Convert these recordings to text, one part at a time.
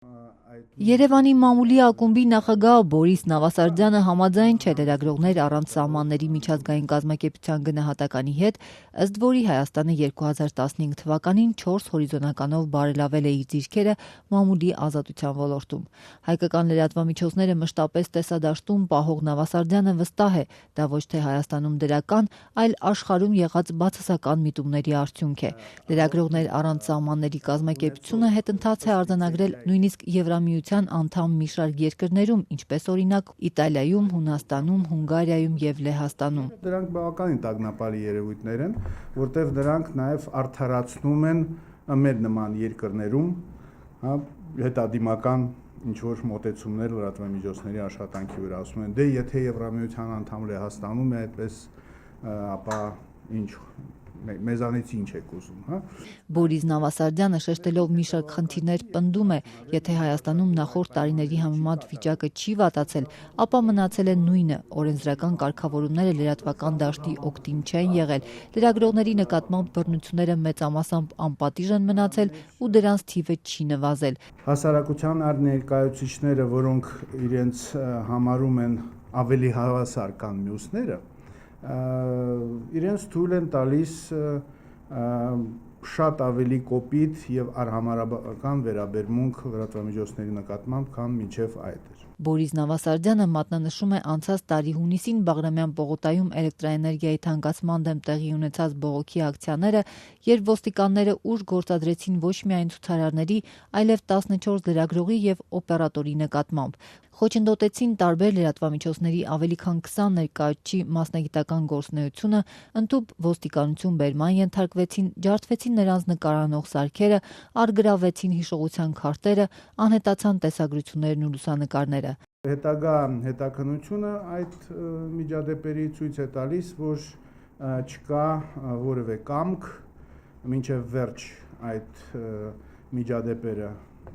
Երևանի մամուլի ակումբի նախագահ Բորիս Նավասարդյանը համաձայն չէ լրագրողներ առանց սահմանների միջազգային կազմակերպության գնահատականի հետ, ըստ որի Հայաստանը 2015 թվականին 4 հորիզոնականով բարելավել է իր դիրքերը մամուլի ազատության ոլորտում։ Հայկական լրատվամիջոցները մշտապես տեսադաշտում պահող Նավասարդյանը վստահ է, դա ոչ թե Հայաստանում դրական, այլ աշխարհում եղած բացասական միտումների արդյունք է։ Լրագրողներ առանց սահմանների կազմակերպությունը հետընթաց է արձանագրել նույնիսկ Եվրամիության անդամ մի շարք երկրներում, ինչպես օրինակ Իտալիայում, Հունաստանում, Հունգարիայում եւ Լեհաստանում։ Դրանք բավականին տագնապալի երևույթներ են, որտեղ դրանք նաեւ արդարացնում են մեր նման երկրներում, հետադիմական ինչ որ մոտեցումներ լրատվամիջոցների աշխատանքի վրա, ասում են, դե եթե Եվրամիության անդամ Լեհաստանում է այդպես, ապա ինչ մեզանից ինչ եք ուզում, հա։ Բորիս Նավասարդյանը շեշտելով մի շարք խնդիրներ պնդում է, եթե Հայաստանում նախորդ տարիների համեմատ վիճակը չի վատացել, ապա մնացել է նույնը, օրենսդրական կարգավորումները լրատվական դաշտի օգտին չեն եղել, լրագրողների նկատմամբ բռնությունները մեծամասամբ անպատիժ են մնացել ու դրանց թիվը չի նվազել։ Հասարակության այլ ներկայացուցիչները, որոնք իրենց համարում են ավելի հավասար կան մյուսները, իրենց թույլ են տալիս շատ ավելի կոպիտ եւ արհամարհական վերաբերմունք լրատվամիջոցների նկատմամբ, քան մինչեւ այդ էր։ Բորիս Նավասարդյանը մատնանշում է անցած տարի հունիսին Բաղրամյան պողոտայում էլեկտրաէներգիայի թանկացման դեմ տեղի ունեցած բողոքի ակցիաները, երբ ոստիկանները ուժ գործադրեցին ոչ միայն ցուցարարների, այլև 14 լրագրողի եւ օպերատորի նկատմամբ։ Խոչընդոտեցին տարբեր լրատվամիջոցների ավելի քան 20 ներկայացուցչի մասնագիտական գործունեությունը, ընդཐུպ ոստիկանություն բերման ենթարկվեցին, ջարդվեցին նրանց նկարանող սարքերը, առգրավվեցին հիշողության քարտերը, անհետացան տեսագրություններն ու լուսանկարները։ Հետագա հետաքննությունը այդ միջադեպերի ցույց է տալիս, որ չկա որևէ կամք մինչև վերջ այդ միջադեպերը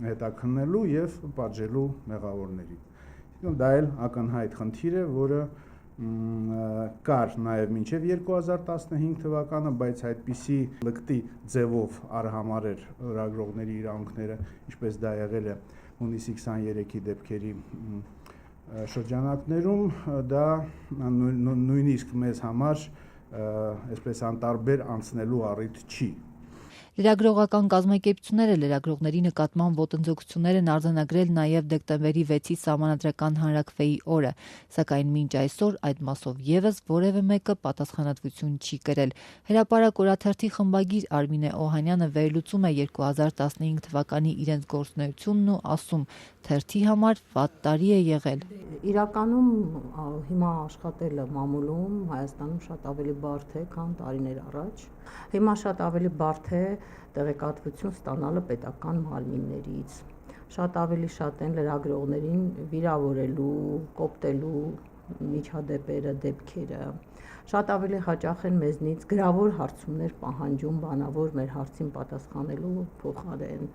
հետաքննելու եւ պատժելու մեղավորներին։ Դա էլ ակնհայտ խնդիր է, որը կար նաև մինչև 2015 թվականը, բայց այդպիսի լկտի ձևով արհամարհեր լրագրողների իրավունքները, ինչպես դա եղել է հունիսի 23-ի դեպքերի շրջանակներում, դա նույնիսկ մեզ համար այսպես անտարբեր անցնելու առիթ չի։ Լրագրողական կազմակերպությունները լրագրողների նկատմամբ ոտնձգություններ են արձանագրել նաև դեկտեմբերի 6-ի Սահմանադրական հանրաքվեի օրը, սակայն մինչ այսօր այդ մասով եւս որևէ մեկը պատասխանատվություն չի կրել։ Հրապարակ օրաթերթի խմբագիր Արմինե Օհանյանը վերլուծում է 2015 թվականի իրենց գործունեությունն ու ասում, թերթի համար վատ տարի է եղել։ Իրականում հիմա աշխատելը մամուլում Հայաստանում շատ ավելի բարդ է, քան տարիներ առաջ։ Հիմա շատ ավելի բարդ է տեղեկատվություն ստանալը պետական մարմիններից։ Շատ ավելի շատ են լրագրողներին վիրավորելու, կոպտելու միջադեպերը, դեպքերը։ Շատ ավելի հաճախ են մեզնից գրավոր հարցումներ պահանջում բանավոր մեր հարցին պատասխանելու փոխարեն։